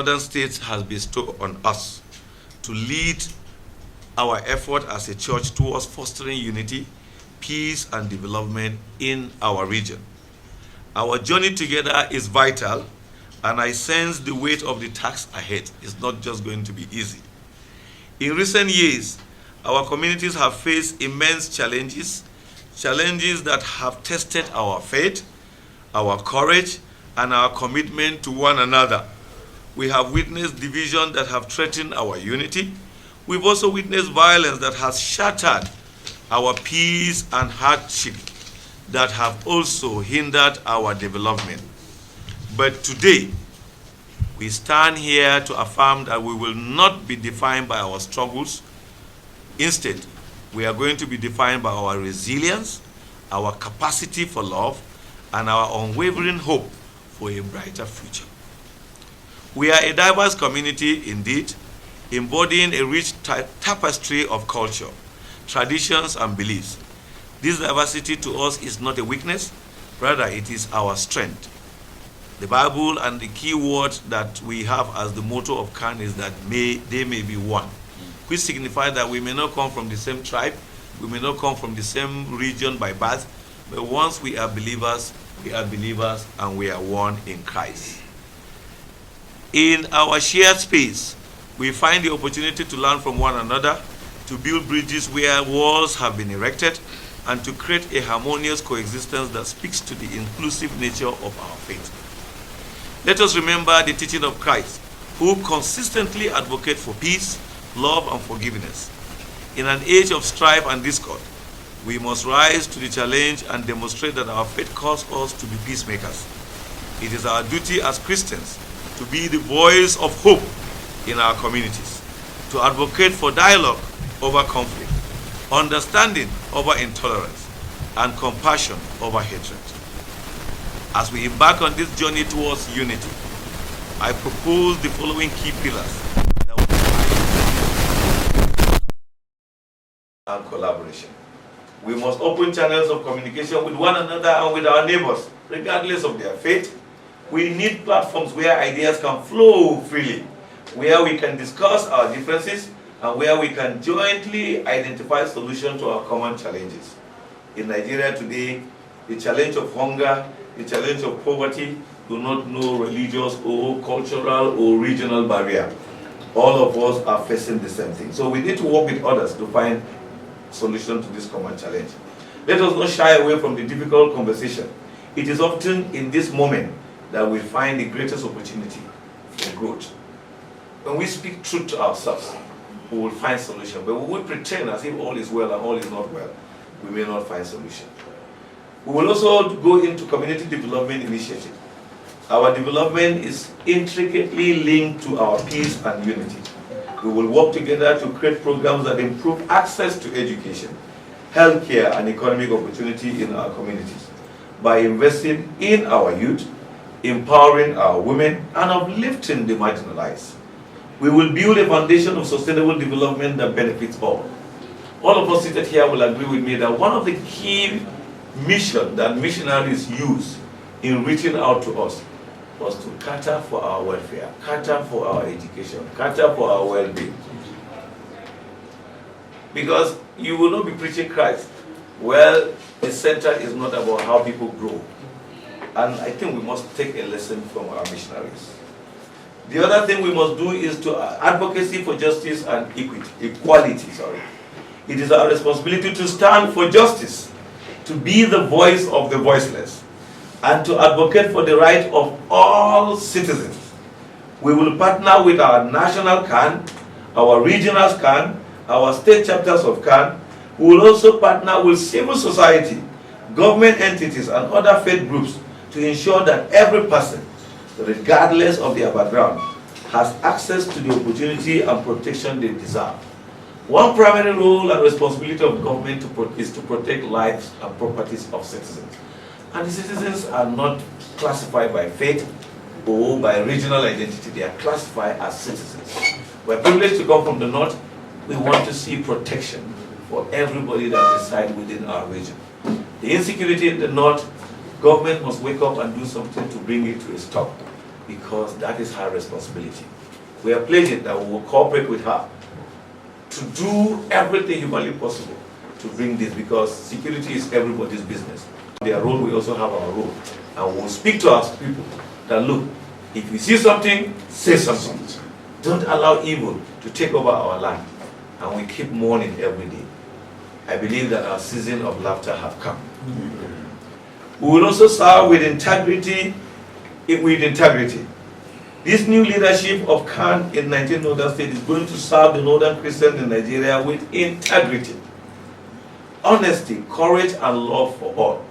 northern states has bestowed on us to lead our effort as a church towards fostering unity, peace, and development in our region. Our journey together is vital, and I sense the weight of the task ahead. It's not just going to be easy. In recent years, our communities have faced immense challenges that have tested our faith, our courage, and our commitment to one another. We have witnessed division that have threatened our unity. We've also witnessed violence that has shattered our peace and hardship that have also hindered our development. But today, we stand here to affirm that we will not be defined by our struggles. Instead, we are going to be defined by our resilience, our capacity for love, and our unwavering hope for a brighter future. We are a diverse community indeed, embodying a rich tapestry of culture, traditions, and beliefs. This diversity to us is not a weakness, rather it is our strength. The Bible and the key word that we have as the motto of CAN is that they may be one, which signifies that we may not come from the same tribe, we may not come from the same region by birth, but once we are believers and we are one in Christ. In our shared space, we find the opportunity to learn from one another, to build bridges where walls have been erected, and to create a harmonious coexistence that speaks to the inclusive nature of our faith. Let us remember the teaching of Christ, who consistently advocates for peace, love, and forgiveness. In an age of strife and discord, we must rise to the challenge and demonstrate that our faith calls us to be peacemakers. It is our duty as Christians to be the voice of hope in our communities, to advocate for dialogue over conflict, understanding over intolerance, and compassion over hatred. As we embark on this journey towards unity, I propose the following key pillars that will guide and collaboration. We must open channels of communication with one another and with our neighbors, regardless of their faith. We need platforms where ideas can flow freely, where we can discuss our differences, and where we can jointly identify solutions to our common challenges. In Nigeria today, the challenge of hunger, the challenge of poverty do not know religious or cultural or regional barrier. All of us are facing the same thing. So we need to work with others to find solution to this common challenge. Let us not shy away from the difficult conversation. It is often in this moment that we find the greatest opportunity for growth. When we speak truth to ourselves, we will find solution. But when we pretend as if all is well and all is not well, we may not find solution. We will also go into community development initiative. Our development is intricately linked to our peace and unity. We will work together to create programs that improve access to education, healthcare, and economic opportunity in our communities by investing in our youth, empowering our women, and uplifting the marginalized. We will build a foundation of sustainable development that benefits all. All of us seated here will agree with me that one of the key missions that missionaries use in reaching out to us was to cater for our welfare, cater for our education, cater for our well-being. Because you will not be preaching Christ. Well, the center is not about how people grow. And I think we must take a lesson from our missionaries. The other thing we must do is to advocacy for justice and equality. It is our responsibility to stand for justice, to be the voice of the voiceless, and to advocate for the right of all citizens. We will partner with our national CAN, our regional CAN, our state chapters of CAN. We will also partner with civil society, government entities, and other faith groups to ensure that every person, regardless of their background, has access to the opportunity and protection they deserve. One primary role and responsibility of government is to protect lives and properties of citizens. And the citizens are not classified by faith or by regional identity, they are classified as citizens. We're privileged to come from the north. We want to see protection for everybody that resides within our region. The insecurity in the north, government must wake up and do something to bring it to a stop. because that is her responsibility. We are pledging that we will cooperate with her to do everything humanly possible to bring this, because security is everybody's business. Their role, we also have our role. And we'll speak to our people that, look, if you see something, say something. Don't allow evil to take over our land. And we keep mourning every day. I believe that our season of laughter have come. We will also serve with integrity. This new leadership of Khan in 19 Northern State is going to serve the Northern Christians in Nigeria with integrity, honesty, courage, and love for all.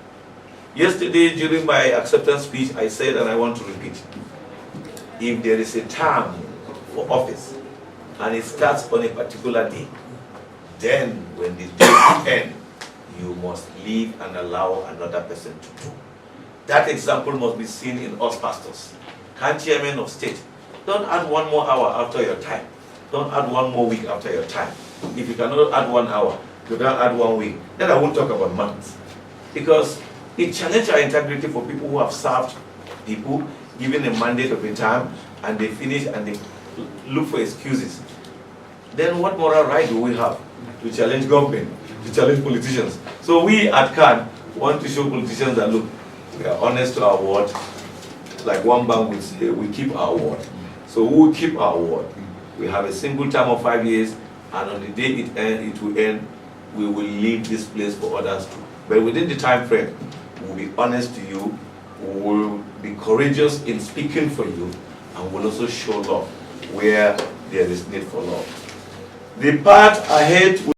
Yesterday, during my acceptance speech, I said, and I want to repeat, if there is a term for office, and it starts on a particular day, then when the day ends, you must leave and allow another person to do. That example must be seen in us pastors. Can chairman of state, don't add 1 more hour after your time. Don't add 1 more week after your time. If you cannot add 1 hour, you can add 1 week. Then I won't talk about months. Because it challenges our integrity for people who have served people, given a mandate of a time, and they finish and they look for excuses. Then what moral right do we have to challenge government, to challenge politicians? So we at CAN want to show politicians that, look, we are honest to our word. Like one bank would say, we keep our word. So we will keep our word. We have a single term of 5 years, and on the day it will end, we will leave this place for others too. But within the time frame, we will be honest to you, we will be courageous in speaking for you, and we will also show love where there is need for love. The path ahead